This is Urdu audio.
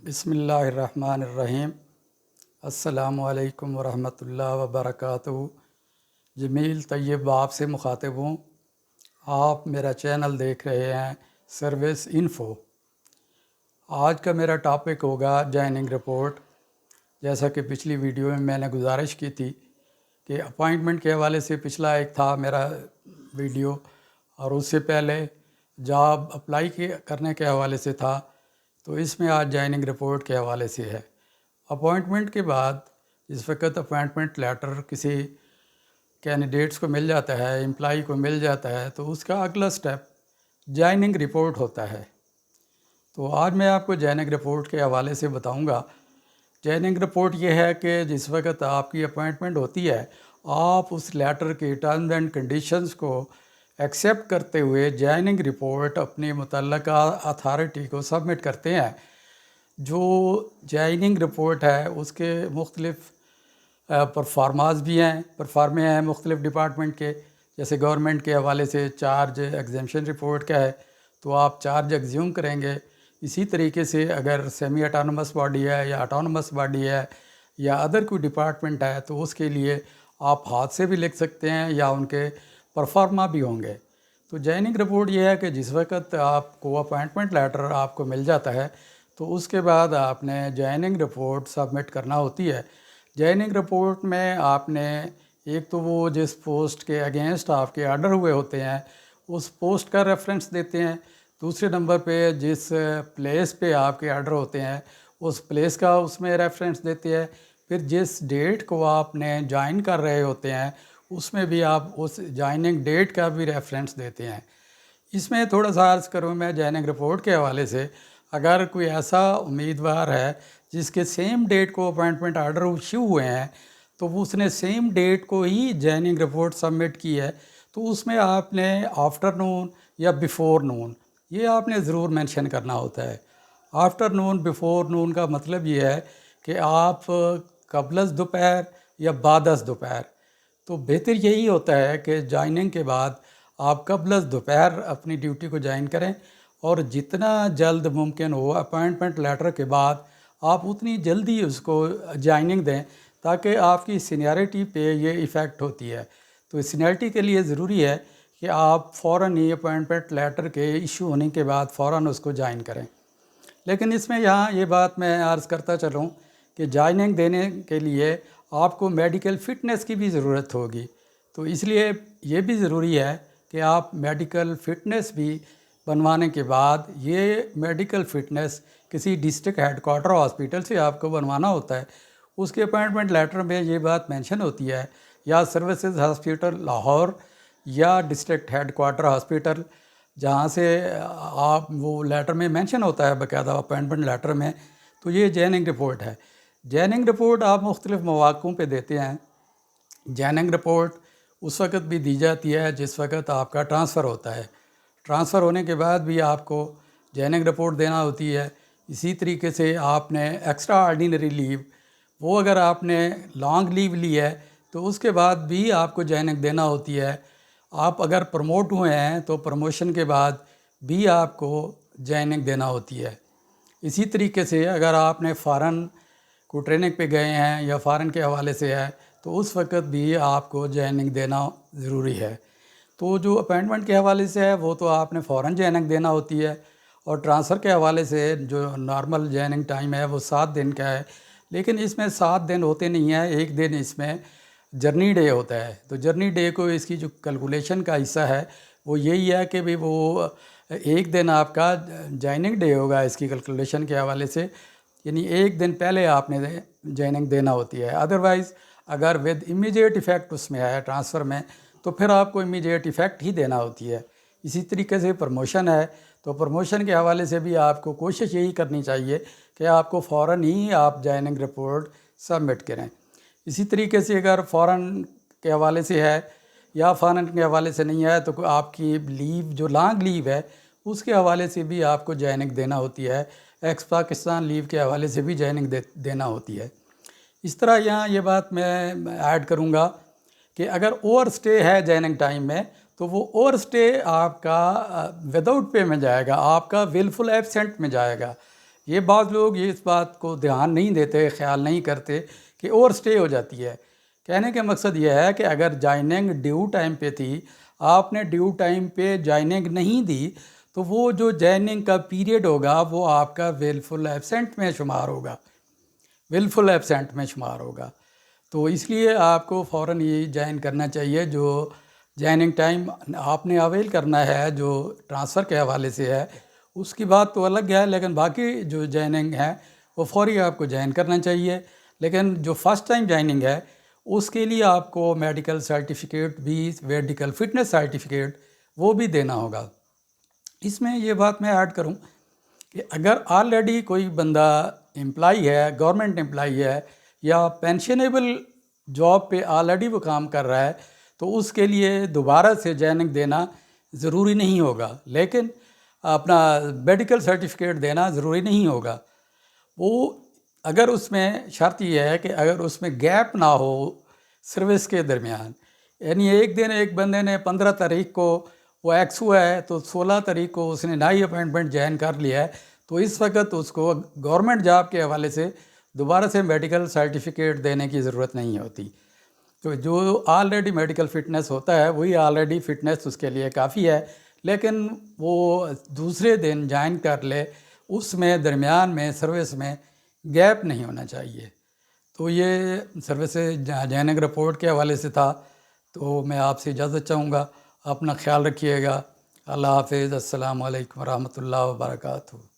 بسم اللہ الرحمن الرحیم۔ السلام علیکم ورحمۃ اللہ وبرکاتہ۔ جمیل طیب آپ سے مخاطب ہوں۔ آپ میرا چینل دیکھ رہے ہیں سروس انفو۔ آج کا میرا ٹاپک ہوگا جوائننگ رپورٹ۔ جیسا کہ پچھلی ویڈیو میں نے گزارش کی تھی کہ اپائنٹمنٹ کے حوالے سے پچھلا ایک تھا میرا ویڈیو، اور اس سے پہلے جاب اپلائی کرنے کے حوالے سے تھا، تو اس میں آج جوائننگ رپورٹ کے حوالے سے ہے۔ اپوائنٹمنٹ کے بعد جس وقت اپوائنٹمنٹ لیٹر کسی کینڈیڈیٹس کو مل جاتا ہے، امپلائی کو مل جاتا ہے، تو اس کا اگلا سٹیپ جوائننگ رپورٹ ہوتا ہے۔ تو آج میں آپ کو جوائننگ رپورٹ کے حوالے سے بتاؤں گا۔ جوائننگ رپورٹ یہ ہے کہ جس وقت آپ کی اپوائنٹمنٹ ہوتی ہے، آپ اس لیٹر کے ٹرمز اینڈ کنڈیشنز کو ایکسیپٹ کرتے ہوئے جوائننگ رپورٹ اپنی متعلقہ اتھارٹی کو سبمٹ کرتے ہیں۔ جو جوائننگ رپورٹ ہے اس کے مختلف پرفارماز بھی ہیں، پرفارمے ہیں مختلف ڈپارٹمنٹ کے۔ جیسے گورنمنٹ کے حوالے سے چارج ایگزیمشن رپورٹ کا ہے، تو آپ چارج ایگزیوم کریں گے۔ اسی طریقے سے اگر سیمی اٹانومس باڈی ہے یا اٹانومس باڈی ہے یا ادر کوئی ڈپارٹمنٹ ہے، تو اس کے لیے آپ ہاتھ سے بھی لکھ سکتے ہیں یا ان کے پرفارما بھی ہوں گے۔ تو جوائننگ رپورٹ یہ ہے کہ جس وقت آپ کو اپوائنٹمنٹ لیٹر آپ کو مل جاتا ہے، تو اس کے بعد آپ نے جوائننگ رپورٹ سبمٹ کرنا ہوتی ہے۔ جوائننگ رپورٹ میں آپ نے ایک تو وہ جس پوسٹ کے اگینسٹ آپ کے آرڈر ہوئے ہوتے ہیں اس پوسٹ کا ریفرنس دیتے ہیں۔ دوسرے نمبر پہ جس پلیس پہ آپ کے آرڈر ہوتے ہیں اس پلیس کا اس میں ریفرنس دیتے ہیں۔ پھر جس ڈیٹ کو آپ نے جوائن کر رہے ہوتے ہیں اس میں بھی آپ اس جوائننگ ڈیٹ کا بھی ریفرنس دیتے ہیں۔ اس میں تھوڑا سا عرض کروں میں جوائننگ رپورٹ کے حوالے سے، اگر کوئی ایسا امیدوار ہے جس کے سیم ڈیٹ کو اپوائنٹمنٹ آرڈر ایشو ہوئے ہیں، تو اس نے سیم ڈیٹ کو ہی جوائننگ رپورٹ سبمٹ کی ہے، تو اس میں آپ نے آفٹر نون یا بیفور نون یہ آپ نے ضرور مینشن کرنا ہوتا ہے۔ آفٹر نون بیفور نون کا مطلب یہ ہے کہ آپ قبل از دوپہر یا بعد از دوپہر۔ تو بہتر یہی ہوتا ہے کہ جوائننگ کے بعد آپ قبل از دوپہر اپنی ڈیوٹی کو جوائن کریں، اور جتنا جلد ممکن ہو اپوائنٹمنٹ لیٹر کے بعد آپ اتنی جلدی اس کو جوائننگ دیں، تاکہ آپ کی سینیارٹی پہ یہ ایفیکٹ ہوتی ہے۔ تو سینیارٹی کے لیے ضروری ہے کہ آپ فوراً ہی اپوائنٹمنٹ لیٹر کے ایشو ہونے کے بعد فوراً اس کو جوائن کریں۔ لیکن اس میں یہاں یہ بات میں عرض کرتا چلوں کہ جوائننگ دینے کے لیے آپ کو میڈیکل فٹنس کی بھی ضرورت ہوگی۔ تو اس لیے یہ بھی ضروری ہے کہ آپ میڈیکل فٹنس بھی بنوانے کے بعد یہ میڈیکل فٹنس کسی ڈسٹرکٹ ہیڈ کوارٹر ہاسپٹل سے آپ کو بنوانا ہوتا ہے۔ اس کے اپوائنٹمنٹ لیٹر میں یہ بات مینشن ہوتی ہے، یا سروسز ہاسپٹل لاہور یا ڈسٹرکٹ ہیڈ کوارٹر ہاسپٹل، جہاں سے آپ وہ لیٹر میں مینشن ہوتا ہے باقاعدہ اپوائنٹمنٹ لیٹر میں۔ تو یہ جوائننگ رپورٹ ہے۔ جوائننگ رپورٹ آپ مختلف مواقعوں پہ دیتے ہیں۔ جوائننگ رپورٹ اس وقت بھی دی جاتی ہے جس وقت آپ کا ٹرانسفر ہوتا ہے۔ ٹرانسفر ہونے کے بعد بھی آپ کو جوائننگ رپورٹ دینا ہوتی ہے۔ اسی طریقے سے آپ نے ایکسٹرا آرڈینری لیو، وہ اگر آپ نے لانگ لیو لی ہے تو اس کے بعد بھی آپ کو جوائننگ دینا ہوتی ہے۔ آپ اگر پروموٹ ہوئے ہیں تو پروموشن کے بعد بھی آپ کو جوائننگ دینا ہوتی ہے۔ اسی طریقے سے اگر آپ نے فارن کو ٹریننگ پہ گئے ہیں یا فارن کے حوالے سے ہے تو اس وقت بھی آپ کو جوائننگ دینا ضروری ہے۔ تو جو اپائنٹمنٹ کے حوالے سے ہے وہ تو آپ نے فوراً جوائننگ دینا ہوتی ہے، اور ٹرانسفر کے حوالے سے جو نارمل جوائننگ ٹائم ہے وہ 7 دن کا ہے۔ لیکن اس میں 7 دن ہوتے نہیں ہیں، ایک دن اس میں جرنی ڈے ہوتا ہے۔ تو جرنی ڈے کو اس کی جو کیلکولیشن کا حصہ ہے وہ یہی ہے کہ بھی وہ ایک دن آپ کا جوائننگ ڈے ہوگا اس کی کیلکولیشن کے حوالے سے، یعنی ایک دن پہلے آپ نے جوائننگ دینا ہوتی ہے۔ ادروائز اگر ود امیجیٹ ایفیکٹ اس میں ہے ٹرانسفر میں، تو پھر آپ کو امیجیٹ ایفیکٹ ہی دینا ہوتی ہے۔ اسی طریقے سے پروموشن ہے تو پروموشن کے حوالے سے بھی آپ کو کوشش یہی کرنی چاہیے کہ آپ کو فوراً ہی آپ جوائننگ رپورٹ سبمٹ کریں۔ اسی طریقے سے اگر فارن کے حوالے سے ہے یا فارن کے حوالے سے نہیں ہے تو آپ کی لیو جو لانگ لیو ہے اس کے حوالے سے بھی آپ کو جوائننگ دینا ہوتی ہے۔ ایکس پاکستان لیو کے حوالے سے بھی جوائننگ دینا ہوتی ہے۔ اس طرح یہاں یہ بات میں ایڈ کروں گا کہ اگر اوور سٹے ہے جوائننگ ٹائم میں تو وہ اوور سٹے آپ کا وداؤٹ پے میں جائے گا، آپ کا ولفل ایبسینٹ میں جائے گا۔ یہ بعض لوگ اس بات کو دھیان نہیں دیتے، خیال نہیں کرتے کہ اوور سٹے ہو جاتی ہے۔ کہنے کا مقصد یہ ہے کہ اگر جوائننگ ڈیو ٹائم پہ تھی، آپ نے ڈیو ٹائم پہ جوائننگ نہیں دی، تو وہ جو جوائننگ کا پیریڈ ہوگا وہ آپ کا ویلفل ایبسینٹ میں شمار ہوگا، ویلفل ایبسینٹ میں شمار ہوگا۔ تو اس لیے آپ کو فوراً یہ جوائن کرنا چاہیے۔ جو جوائننگ ٹائم آپ نے اویل کرنا ہے جو ٹرانسفر کے حوالے سے ہے، اس کی بات تو الگ ہے، لیکن باقی جو جوائننگ ہے وہ فوری آپ کو جوائن کرنا چاہیے۔ لیکن جو فرسٹ ٹائم جوائننگ ہے اس کے لیے آپ کو میڈیکل سرٹیفکیٹ بھی، میڈیکل فٹنس سرٹیفکیٹ وہ بھی دینا ہوگا۔ اس میں یہ بات میں ایڈ کروں کہ اگر آلریڈی کوئی بندہ امپلائی ہے، گورنمنٹ امپلائی ہے، یا پینشنیبل جاب پہ آلریڈی وہ کام کر رہا ہے، تو اس کے لیے دوبارہ سے جوائننگ دینا ضروری نہیں ہوگا، لیکن اپنا میڈیکل سرٹیفکیٹ دینا ضروری نہیں ہوگا۔ وہ اگر اس میں شرط یہ ہے کہ اگر اس میں گیپ نہ ہو سروس کے درمیان، یعنی ایک دن ایک بندے نے 15 تاریخ کو وہ ایکس ہوا ہے تو 16 تاریخ کو اس نے نئی اپائنٹمنٹ جوائن کر لیا ہے، تو اس وقت اس کو گورنمنٹ جاب کے حوالے سے دوبارہ سے میڈیکل سرٹیفکیٹ دینے کی ضرورت نہیں ہوتی۔ تو جو آلریڈی میڈیکل فٹنس ہوتا ہے وہی آلریڈی فٹنس اس کے لیے کافی ہے، لیکن وہ دوسرے دن جوائن کر لے، اس میں درمیان میں سروس میں گیپ نہیں ہونا چاہیے۔ تو یہ سروس جوائننگ رپورٹ کے حوالے سے تھا۔ تو میں آپ سے اجازت چاہوں گا، اپنا خیال رکھیے گا۔ اللہ حافظ، السلام علیکم ورحمۃ اللہ وبرکاتہ۔